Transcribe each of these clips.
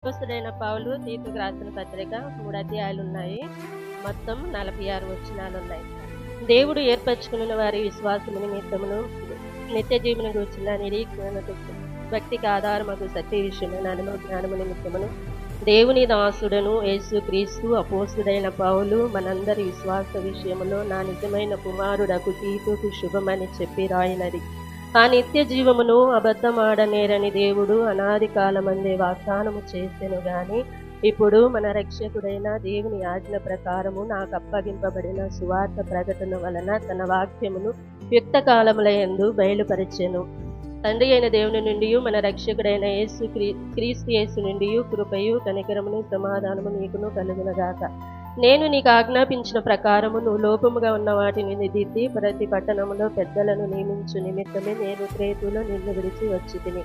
అపోస్తలుడైన పౌలు తీతుకు రాసిన పత్రిక 3 అధ్యాయాలు ఉన్నాయి. మొత్తం 46 వచనాలు ఉన్నాయి. దేవుడు ఏర్పరచుకున్న వారి విశ్వాసము నిమిత్తమును నిత్య జీవన గూర్చిన నిరీక్షణకు భక్తికి ఆధారమగు సత్య విషయమైన జ్ఞానము నిమిత్తమును దేవుని దాసుడను యేసు క్రీస్తు అపోస్తలుడైన పౌలు మనందరి విశ్వాస విషయములో నా నిజమైన కుమారుడకు తీతుకు శుభమని చెప్పి రాయినది. ఆ నిత్య జీవమును అబద్ధమాడనేరని దేవుడు అనాది కాలమందే వాగ్దానము చేసెను గాని ఇప్పుడు మన రక్షకుడైన దేవుని ఆజ్ఞ ప్రకారము నాకు అప్పగింపబడిన సువార్త ప్రకటన వలన తన వాక్యమును యుక్త కాలములయందు బయలుపరిచెను. తండ్రి అయిన దేవుని నుండి మన రక్షకుడైన క్రీస్తు యేసు నుండి కృపయు కనికరమును సమాధానము నీకును కలుగునగాక. నేను నీకు ఆజ్ఞాపించిన ప్రకారము నువ్వు లోపముగా ఉన్న వాటిని దిద్ది ప్రతి పట్టణములో పెద్దలను నియమించు నిమిత్తమే నేను క్రేతులో నిన్ను విడిచి వచ్చి తిని.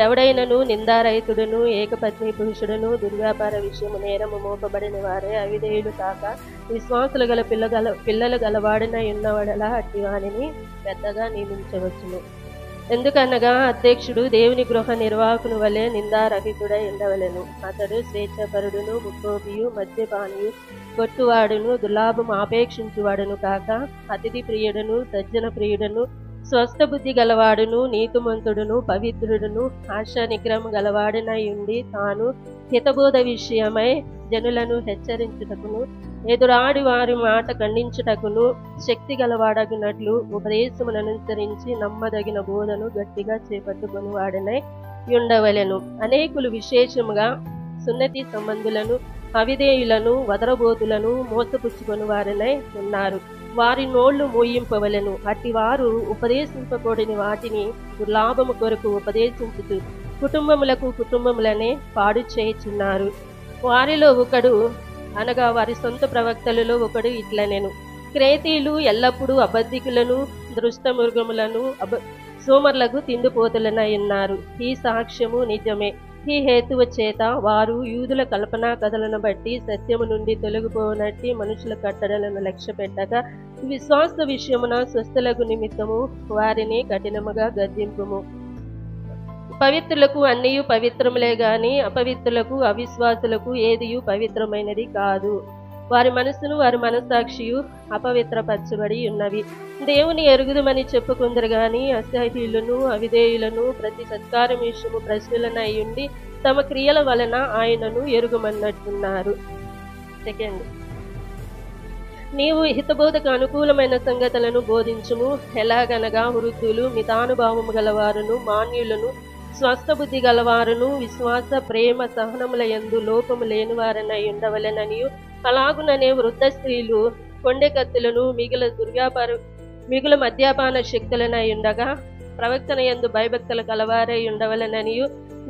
ఎవడైనను నిందారహితుడును ఏకపత్ని పురుషుడును దుర్వ్యాపార విషయము నేరము మోపబడిన వారే అవిధేయులు కాక విశ్వాసులు గల పిల్లలు గలవాడినై ఉన్నవాడలా అట్టి వానిని పెద్దగా నియమించవచ్చును. ఎందుకనగా అధ్యక్షుడు దేవుని గృహ నిర్వాహకుని వలె నిందారహితుడై ఉండవలెను. అతడు స్వేచ్ఛపరుడును ముక్కోపియు మద్యపానియు కొట్టువాడును దుర్లాభం ఆపేక్షించువాడును కాక అతిథి ప్రియుడును సజ్జన ప్రియుడును స్వస్థ బుద్ధి గలవాడును నీతిమంతుడును పవిత్రుడును ఆశా నిగ్రహం గలవాడినై ఉండి తాను హితబోధ విషయమై జనులను హెచ్చరించుటకును ఎదురాడి వారి మాట ఖండించుటకును శక్తి గలవాడగినట్లు ఉపదేశమును అనుసరించి నమ్మదగిన బోధను గట్టిగా చేపట్టుకుని వాడినై ఉండవలెను. అనేకులు విశేషముగా సున్నతి సంబంధులను అవిధేయులను వదరబోతులను మోసపుచ్చుకొని వారినై ఉన్నారు. వారి నోళ్లు మూయింపవలెను. అట్టి వారు ఉపదేశింపకూడని వాటిని దుర్లాభము కొరకు ఉపదేశించుతూ కుటుంబములనే పాడు చేయుచున్నారు. వారిలో ఒకడు అనగా వారి సొంత ప్రవక్తలలో ఒకడు ఇట్లనెను, క్రేతీయులు ఎల్లప్పుడూ అబద్ధికులను దృష్టమృగములను సోమర్లకు తిండిపోతులనై ఉన్నారు. ఈ సాక్ష్యము నిజమే. ఈ హేతువు చేత వారు యూదుల కల్పనా కథలను బట్టి సత్యము నుండి తొలగిపోనట్టి మనుషుల కట్టడలను లక్ష్య పెట్టక విశ్వాస విషయమున స్వస్థలకు నిమిత్తము వారిని కఠినముగా గద్దింపుము. పవిత్రులకు అన్నియు పవిత్రములే గాని అపవిత్రులకు అవిశ్వాసులకు ఏదియు పవిత్రమైనది కాదు. వారి మనసును వారి మనస్సాక్షియు అపవిత్రపరచబడి ఉన్నవి. దేవుని ఎరుగుదమని చెప్పుకుందరు గాని అసహ్యులను అవిధేయులను ప్రతి సత్కారం విషయము ప్రశ్నలనై ఉండి తమ క్రియల వలన ఆయనను ఎరుగుమన్నట్టున్నారు. సెకండ్, నీవు హితబోధకు అనుకూలమైన సంగతులను బోధించుము. ఎలాగనగా వృద్ధులు మితానుభావము గలవారును మాన్యులను స్వస్థ బుద్ధి గలవారును విశ్వాస ప్రేమ సహనముల యందు లోపము లేనివారనై ఉండవలెననియు అలాగుననే వృద్ధ స్త్రీలు కొండెకత్తులను మిగుల మద్యపాన శక్తులనై ఉండగా ప్రవక్తన యందు భయభక్తుల కలవారై ఉండవలెననియు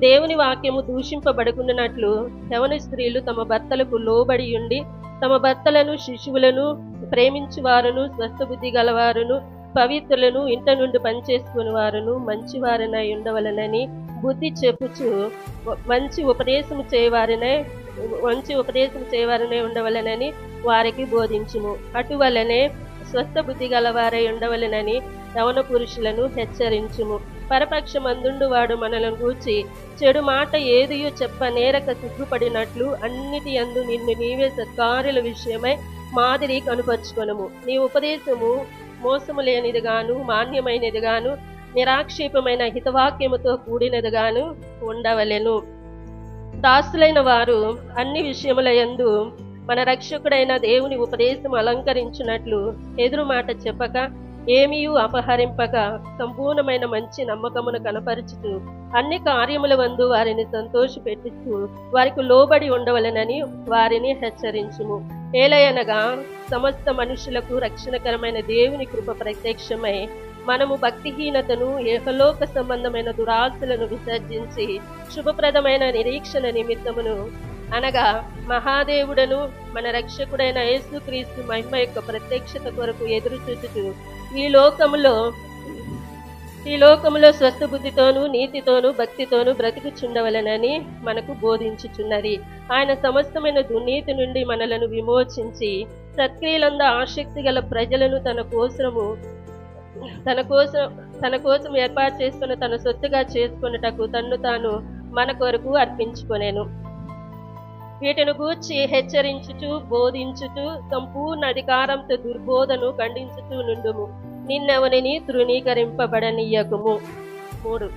దేవుని వాక్యము దూషింపబడుకున్నట్లు యవన స్త్రీలు తమ భర్తలకు లోబడి ఉండి తమ భర్తలను శిశువులను ప్రేమించువారును స్వస్థ బుద్ధి గలవారును పవిత్రులను ఇంట నుండి పనిచేసుకుని వారును మంచివారనై ఉండవలనని బుద్ధి చెప్పుచు మంచి ఉపదేశం చేయవారనే ఉండవలనని వారికి బోధించుము. అటువలనే స్వస్థ బుద్ధి గలవారై ఉండవలనని యవన పురుషులను హెచ్చరించుము. పరపక్షమందుండు వాడు మనలను గూర్చి చెడు మాట ఏదియో చెప్ప నేరక సిగ్గుపడినట్లు అన్నిటి యందు నిన్ను నీవే సత్కార్యుల విషయమై మాదిరి కనుపరుచుకొనుము. నీ ఉపదేశము మోసము లేనిదిగాను మాన్యమైనదిగాను నిరాక్షేపమైన హితవాక్యముతో కూడినదిగాను ఉండవలెను. దాసులైన వారు అన్ని విషయముల యందు మన రక్షకుడైన దేవుని ఉపదేశం అలంకరించినట్లు ఎదురు మాట చెప్పక ఏమీయూ అపహరింపక సంపూర్ణమైన మంచి నమ్మకమును కనపరుచుతూ అన్ని కార్యముల వందు వారిని సంతోషపెట్టుతూ వారికి లోబడి ఉండవలెనని వారిని హెచ్చరించుము. ఏలయనగా సమస్త మనుషులకు రక్షణకరమైన దేవుని కృప ప్రత్యక్షమై మనము భక్తిహీనతను ఏకలోక సంబంధమైన దురాశలను విసర్జించి శుభప్రదమైన నిరీక్షణ నిమిత్తమును అనగా మహాదేవుడను మన రక్షకుడైన యేసుక్రీస్తు మహిమ యొక్క ప్రత్యక్షత కొరకు ఎదురు చూచుతూ ఈ లోకములో స్వస్థ బుద్ధితోనూ నీతితోనూ భక్తితోనూ బ్రతికుచుండవలెనని మనకు బోధించుచున్నది. ఆయన సమస్తమైన దుర్నీతి నుండి మనలను విమోచించి సత్క్రియలందు ఆసక్తి గల ప్రజలను తన కోసం ఏర్పాటు చేసుకుని తన సొత్తుగా చేసుకొనుటకు తన్ను తాను మన కొరకు అర్పించుకొనెను. వీటిని గూర్చి హెచ్చరించుచు బోధించుచు సంపూర్ణ అధికారంతో దుర్బోధను ఖండించుచు నుండుము. నిన్నెవనిని తృణీకరింపబడనీయకుము. 3.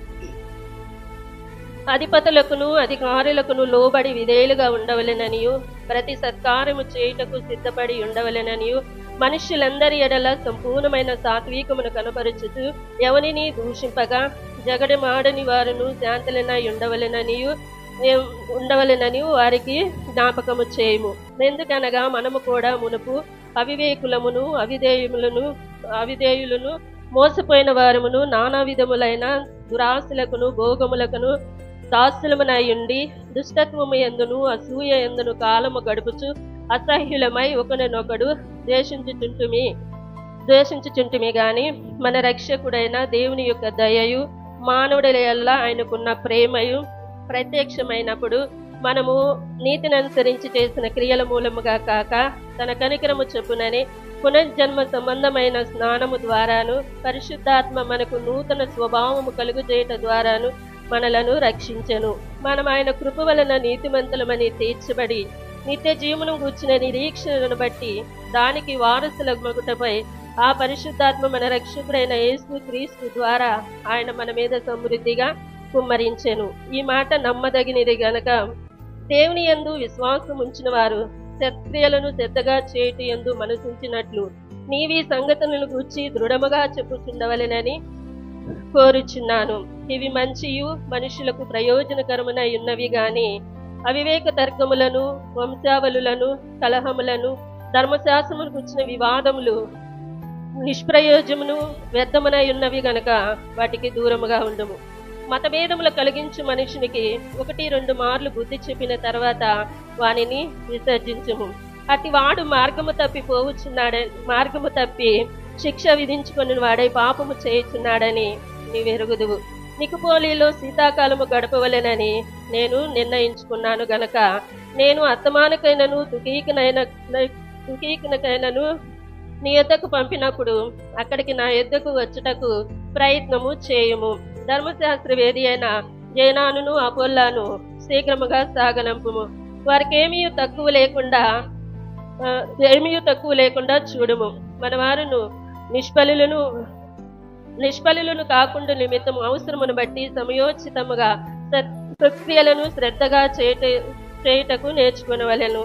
అధిపతులకును అధికారులకును లోబడి విధేయులుగా ఉండవలెననియు ప్రతి సత్కారము చేయుటకు సిద్ధపడి ఉండవలెననియు మనుష్యులందరి ఎడల సంపూర్ణమైన సాత్వికమును కనపరుచుతూ ఎవనిని దూషింపగా జగడమాడని వారును శాంతులనై ఉండవలెనని వారికి జ్ఞాపకము చేయము. ఎందుకనగా మనము కూడా మునుపు అవివేకులమును అవిధేయులను మోసపోయిన వారమును నానా విధములైన దురాశలకును భోగములకును దాసులమునై ఉండి దుష్టత్వము ఎందును అసూయ ఎందును కాలము గడుపుచు అసహ్యులమై ఒకరినొకడు ద్వేషించుచుంటిమి గాని మన రక్షకుడైన దేవుని యొక్క దయయు మానవుడి ఎల్ల ఆయనకున్న ప్రేమయు ప్రత్యక్షమైనప్పుడు మనము నీతిని అనుసరించి చేసిన క్రియల మూలముగా కాక తన కనికరము చొప్పునని పునర్జన్మ సంబంధమైన స్నానము ద్వారాను పరిశుద్ధాత్మ మనకు నూతన స్వభావము కలుగుచేయట ద్వారాను మనలను రక్షించెను. మనం ఆయన కృప వలన నీతిమంతులమని తీర్చబడి నిత్య జీవనం గూర్చిన నిరీక్షణను బట్టి దానికి వారసుల మగుటపై ఆ పరిశుద్ధాత్మ మన రక్షకుడైన యేసు క్రీస్తు ద్వారా ఆయన మన మీద సమృద్ధిగా కుమ్మరించెను. ఈ మాట నమ్మదగినది గనక దేవుని యందు విశ్వాసం ఉంచిన వారు సత్క్రియలను శ్రద్ధగా చేయుట యందు మనసుంచినట్లు నీవీ సంగతులను గూర్చి దృఢముగా చెప్పుచుండవలెనని కోరుచున్నాను. ఇవి మంచియు మనుషులకు ప్రయోజనకరమునై ఉన్నవి గాని అవివేక తర్కములను వంశావళులను కలహములను ధర్మశాస్త్రములకు వచ్చిన వివాదములు నిష్ప్రయోజమును వ్యర్థమునై ఉన్నవి గనక వాటికి దూరముగా ఉండము. మతభేదములు కలిగించు మనుషునికి 1-2 మార్లు బుద్ధి చెప్పిన తర్వాత వానిని విసర్జించుము. అట్టి వాడు మార్గము తప్పి శిక్ష విధించుకుని వాడై పాపము చేయుచున్నాడని నీవెరుగుదువు. నికుపోలిలో శీతాకాలము గడపవలెనని నేను నిర్ణయించుకున్నాను గనక నేను అత్తమానకైనను తుకీకనకైనను నీ యొద్దకు పంపినప్పుడు అక్కడికి నా యొద్దకు వచ్చుటకు ప్రయత్నము చేయుము. ధర్మశాస్త్రవేది అయిన జైనానును అపోల్లాను శీఘ్రముగా సాగనంపుము. వారికి ఏమీ తక్కువ లేకుండా చూడుము. మన వారును నిష్ఫలులను కాకుండా నిమిత్తము అవసరమును బట్టి సమయోచితముగా ప్రక్రియలను శ్రద్ధగా చేయుటకు నేర్చుకునవలెను.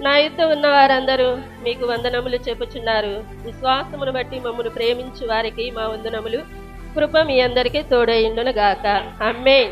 నా యుద్ధ ఉన్న వారందరూ మీకు వందనములు చెప్పుచున్నారు. విశ్వాసమును బట్టి మమ్మను ప్రేమించు వారికి మా వందనములు. కృప మీ అందరికీ తోడైండును గాక. ఆమేన్.